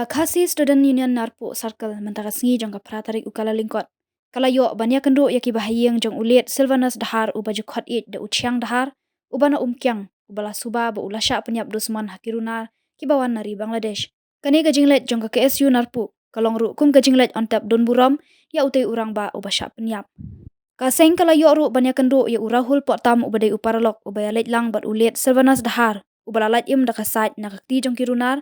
Khasi Student Union Narpo Circle mentaka sngi jong ka pratarik ukala lingkot. Kala yo banya kendo yaki bahayeng jong ulet Silvanus dahar uba jukhot it da uchiang dahar ubana umkyang ubala suba ba ulasha penyap dosman hakirunar kibawan nari Bangladesh. Kani gajinglet jong ka KSU Narpo kalong ru kum gajinglet ontap don buram ya utai urang ba uba sya penyap. Kaseng kala yo ru banya kendo ya urahul potam ubadai uparalok ubaya let lang bat ulet Silvanus dahar ubala lat im da kasat nakakti jong kirunar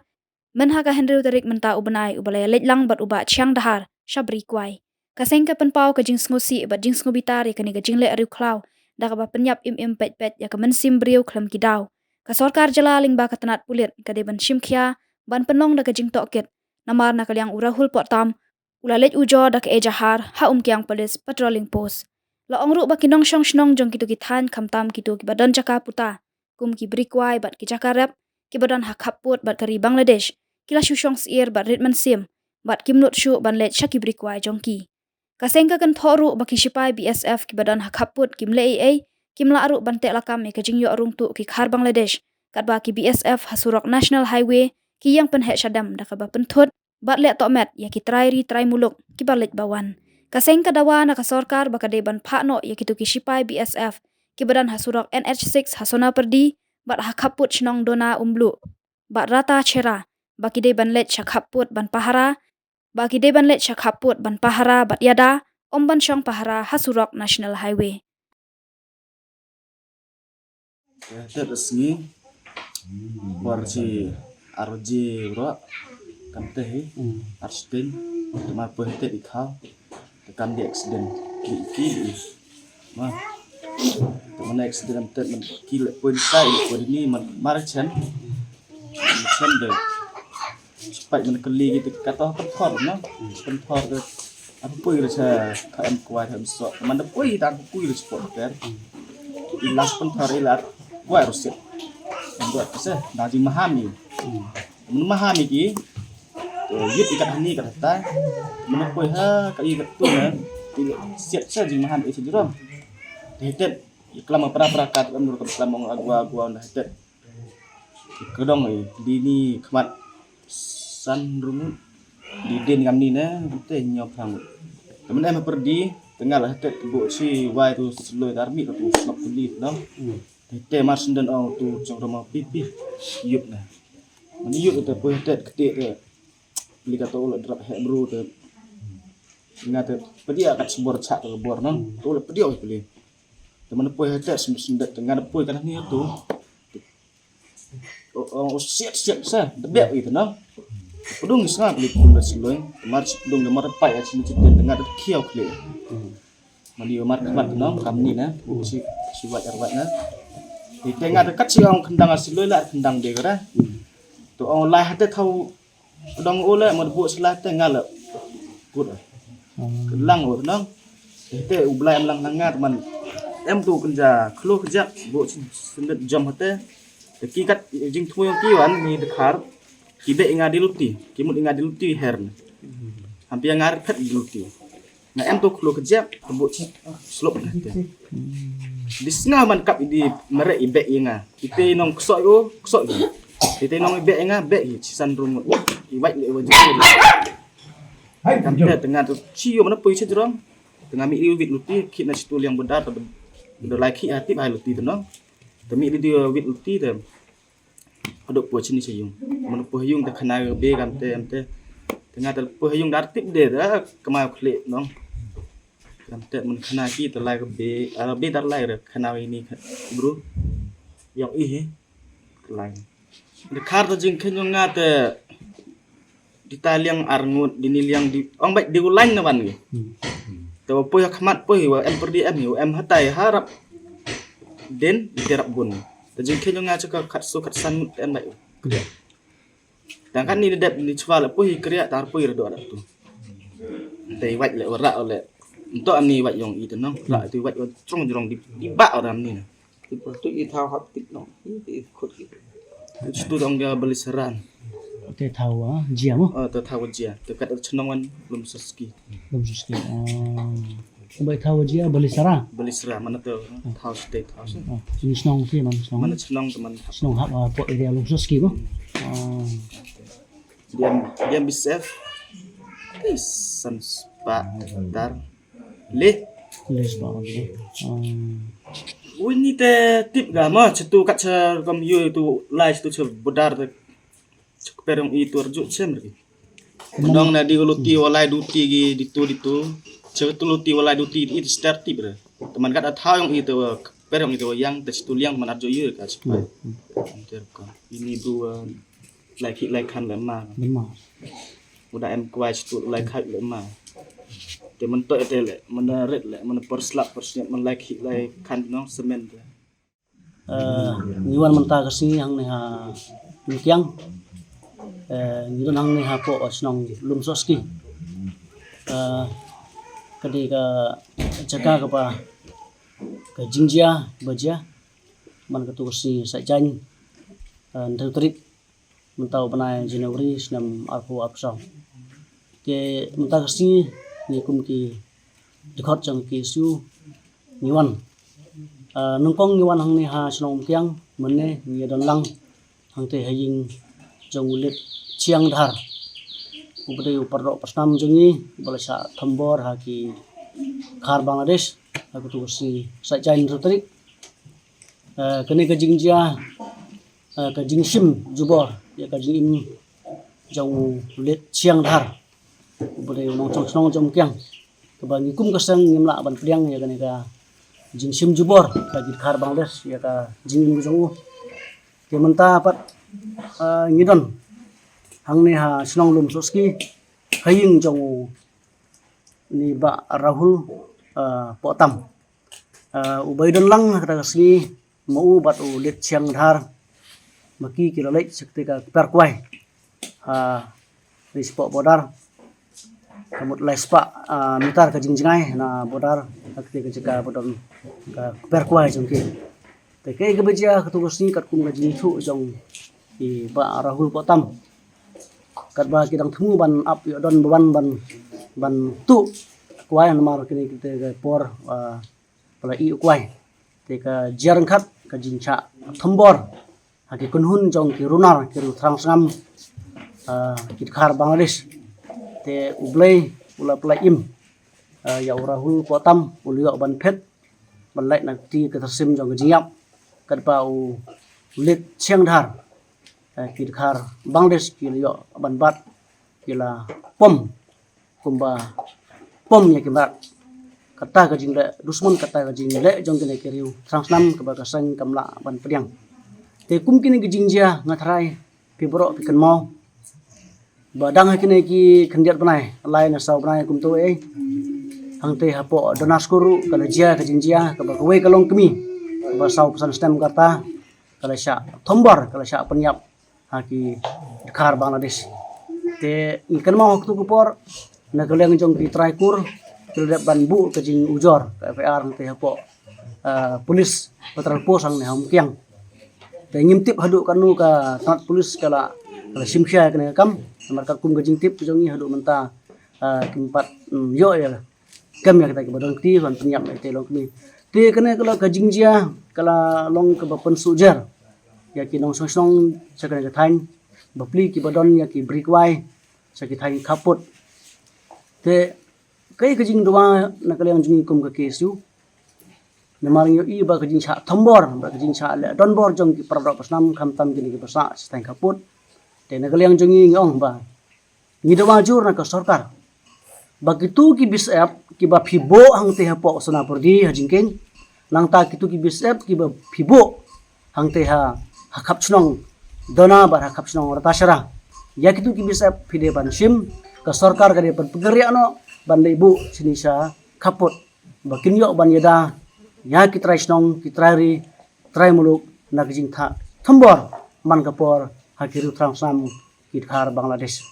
menhaga Henry Utarik menta ubanai ubalaya let lang bat uba chiang dahar shabri kwai. Kaseng ka penpau ka jing ngosi bat jing ngobitar ya kani ka jing le ariu klau da ka ba penyap im pet pet ya ka mensim briu klam kidau. Ka sorkar jala ling ba ka tanat pulit ka de ban shimkhia ban penong da ka jing tokit namar na kalyang urahul potam ulalet ujo da ka ejahar ha kyang police patrolling post. La ongru ba kinong shong shnong jong kitu kithan kamtam kitu ki badan jaka puta kum ki brikwai bat ki jaka rep ki badan ha khaput bat kari Bangladesh kila shushong siir bat ritman sim bat kimnut shu ban let shaki brikwai jongki. Kasengka kan thoru baki shipai BSF ki badan hakaput kimle AA kimla aru ban te lakam e kajing yo arung tu ki khar Bangladesh kat ba ki BSF hasurok National Highway ki yang pen he shadam da ka ba penthut bat le to met ya ki trai muluk ki balet bawan. Kasengka dawa na ka sorkar baka de ban phano ya ki tu ki shipai BSF ki badan hasurok NH6 hasona perdi bat hakaput shnong dona umblu bat rata chera baki de ban let shakhaput ban pahara baki de ban let shakhaput ban pahara bat yada ban shong pahara hasurok National Highway. Tet resmi warji arji ro kamte he arstin ma pohte ikha kam di accident ki ma mana accident tet man kile point sai point ni man marchen de supaya man keli gitu kata penthor no penthor de apa pui ra cha em kuai tham so man de pui tan pui ra sport kan ilas penthor ilat kuai rusit buat kese daji mahami mahami ki yit ikat hani kata ta man pui ha ka ikat tu na siat sa ji mahami isi jerom hetet iklam pra kat am dur iklam ong agwa na hetet kedong dini khamat san rumut di den kami ni na te nyop sang temen em perdi tengah lah tet bu si wai tu seloi army tu snap kulit no te mas den ong tu jong roma pipi yup na mani yup tu poi tet ketik tu beli kata ulo drop he bro tu ingat tu pedi akat sebor cak tu bor no tu le pedi oi beli temen poi tet sendet tengah poi kan ni tu siap sa debek itu no pedung sangat beli pun seloi mar pedung mar pai a sini citen dengar kiau kle mandi mar khamat no kamni na si wat arwat na di tengah dekat si ong kendang seloi la kendang de kara tu ong lai hate thau pedung ole mar bu selah tengah la put kelang no te ublai am lang nangat man em tu kenja khlo khjak bu sendet jam hate ki kat jing thuyong kiwan ni dekhar kibe inga diluti kimut inga diluti hern hampir ngar phet diluti na em tu khlo kejap kebut slop disna man kap di mere ibe inga ite nong ksok ite nong ibe inga be sisan rum iwai le wajib hai tengah tu cio mana pui cedrong tengah mi wit luti kit na situ yang bedar ber laki hati hai luti tu no temi dia wit luti tu aduk po sini sayung mana po hayung ta khana be kam te tengah ta po hayung dar tip de da kemau klik nong kam te mun khana ki ta lai be dar lai re khana ini bro yang ih lai de khar ta jing khen nga te di taliang arngut di niliang di ong baik di ulan na ban ni to po ya khamat po wa em perdi em hatai harap den dirap bun tajing khen nga chaka khat so khat san en baik dan kan ni dep ni chwal po hi kriya tar po ir do ada tu dei wat le ora ole untuk am ni wat yong i tu no la tu wat trong jong di ba ram ni tu i thao hap tik no i khot ki tu dong dia beli seran te thau jia mo tu thau jia tu kat chnongan lum suski bai thau jia bali sara beli seran mana tu thau state house ni snong fi man snong mana chnong teman snong hap pot area luxuski mo Diam bisef. Sans pak dar. Le. Les ba okay. Ini te tip gama cetu kat cer kam yo itu lai cetu cer bodar te perong itu arju sem lagi. Dong na di luti walai duti gi ditu cer tu luti walai duti itu start tip ber. Teman kat atau yang itu perong itu yang tes tu liang man arju yo kat supaya. Ini dua like kan lemah. Lemah. Udah em kuai cetu like hak lemah. Te mentok te le menarit le men perslap persnya men like kan no semen te. Niwan menta kasi hang ni ha nikyang ngidon hang ni ha po osnong lumsoski kadi ka jaga ka pa ka jingjia bajia man ka tu si sa jan ndatrit mentau panai Januari senam arpo apsau ke menta kasi ni kum ki dikhot jang ki su niwan nungkong niwan hang ni ha snong kyang mene ni don lang hang te haying jong ulit chiang dhar upade uparro pasnam jongi balasa thambor ha ki khar Bangladesh aku tu si sa jain rutrik kene ka jingjia ka jingsim jubor ya ka jing jong ulit chiang dhar upade nong snong jom kyang ka bangi kum ka sang ngimla ban priang ya kene ka jingsim jubor bagi khar Bangladesh ya ka jingim jong ke menta pat ngidon hang ni ha snong lum soski haying jong ni ba Rahul potam ubaidon lang kata kasi mau bat ulit chiang dhar maki kilalait sakti ka perkwai ni spot bodar kamut lespa mitar ka jingjingai na bodar akti ka jika bodon ka perkwai jongki te ke ke beja ketugas ni kat kum ka jingthu jong i ba Rahul potam kat ba kidang themu ban ap yo don ban tu kwai namar kini kita ke por pala i kwai te ka jarang khat ka jingcha thambor haki kunhun jong ki runar ki thrang sangam kit khar Bangladesh te ublei ula pala im ya Rahul potam ulio ban phet ban lai na ti ka thasim jong jingyap kat ba u lit chiang dhar kit khar Bangladesh ki yo ban bat kila pom kumba pom ya kimbat kata ka jingle dusman kata ka jingle jong kene kiriu transnam ka ba kasang kamla ban priang te kum kini ki jingjia ngathrai pi bro pi kan mau badang kini ki khandiat banai lai na sau banai kum to hang te hapo donaskuru kala jia ka jingjia ka ba we kalong kemi ba sau pesan stem kata kala sya thombor kala sya penyap haki khar Bangladesh te ikan mau waktu kupor na kaleng jong di traikur kelep ban bu ke jing ujor ke FR te hapo polis patrol pos ang ne hamkiang te ngimtip hadu kanu ka tat polis kala simsya kene kam marka kum ke jing tip jong ni hadu menta kimpat yo ya kam ya kita ke badon ti ban penyap te long kemi te kene kala ka jingjia kala long ke bapen sujar ya ki nong song sakane ka thain bapli ki badon ya ki brikwai sakit thain kaput te kai ka jing dua na kaleng jing kum ka kesu namar yo i ba ka jing cha thambor ba ka jing cha le don bor jong ki parda pasnam kham tam ki ki basa stain kaput te na kaleng jing ngong ba ni dua jur na ka sarkar bagitu ki bisap ki ba phibo hang te hapo sona pordi hajingken nang ta kitu ki bisap ki ba phibo hang te ha hakap chnong dona bar hakap chnong ratashara ya kitu ki bisap phide ban sim ka sarkar ka de pegeria no ban ibu sinisa kaput bakin yo ban yada ya kitrai snong kitrari trai muluk na kijing tha thambor man kapor hakiru transam kit khar Bangladesh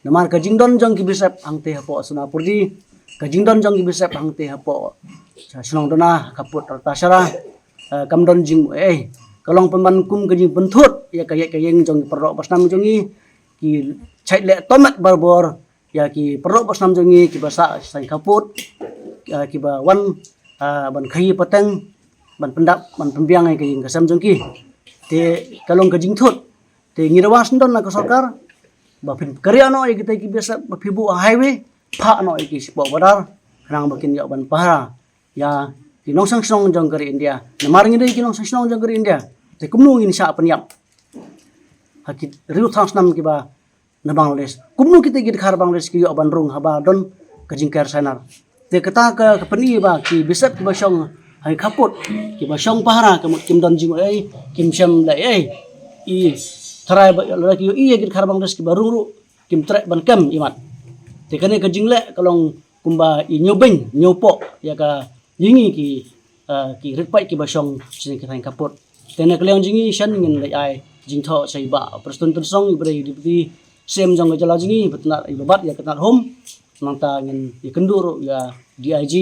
namar ka jingdon jong ki bisap angte hapo sunapurdi ka jingdon jong ki bisap angte hapo snong dona kaput ratashara kamdon jing kalong peman kum ka jing benthut ya kayeng jong perro pasnam jongi ki chait le tomat barbor ya ki perlo pasnam jongi ki basa sai kaput ki ba wan ban khai pateng ban pendap ban pembiang ai ki kasam jongki te kalong ka jingthut te ngirawas ndon na ka sarkar ba pin karya no ya kita ki biasa ba pibu highway pha no ki sport badar kanang bakin ya ban para ya ki nong sang song jong kari India namar ngi ki nong sang song jong kari India te kumnu ngin sa penyap hakit riu thang nam ki ba na Bangladesh kumnu kita ki khar Bangladesh ki ya ban rung haba don kajing ker sanar te kata ka peni ba ki bisat ki ba song hai kaput ki ba song para ka kim don jim ai kim sham lai ai i tharai ba la ki i ki khar Bangladesh ki ba rung ru kim tre ban kam imat te kane kajing le kalong kumba i nyobeng nyopo ya ka yingi ki ritpai ki ba song sin ki thang kaput te ne kleong jingi shan ngin lai ai jing tho sai ba preston ton song ibre di sem jong jala jingi betna ibabat ya kenal home nanta ngin ikendur ya DIG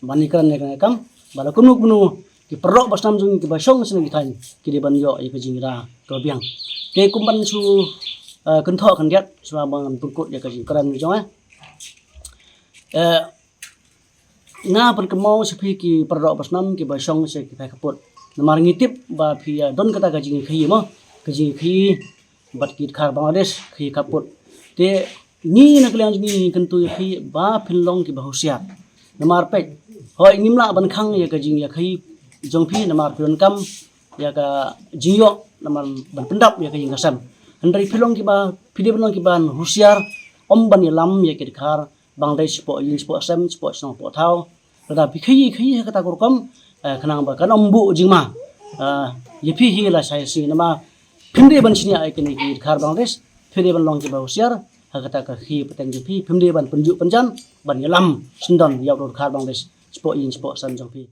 manikan ne kam bala kunu ki perro basnam jung ki basong sin ki than ki de ban yo ya jingra to biang ke kumban su kan tho kan diat swa bang pungkut ya ka jing kran jong na pan kemau sepi ki perro basnam ki basong se ki kaput namar ngitip ba phi don kata ka jing khi mo ka jing khi bat kit khar Bangladesh khi kaput te ni nak liang ni kentu khi ba philong ki bahusia namar pe hoi ngimla ban khang ya ka jing ya khi jong phi namar pion kam ya ka jiyo namar ban pendap ya ka jing kasam andai philong ki ba phide ban ki ban husiar om ban ya lam ya ki khar Bangladesh po yin po asam po song po thau rada pi khi kata kurkam khanang ba kan ombu jingma ye phi hi la sai si nama phimde ban sini ai kini ki khar Bangladesh phide ban long ki ba husiar hakata ka khi pateng ji phi phimde ban penju panjan ban yalam sindon yaw khar Bangladesh po yin po asam jong phi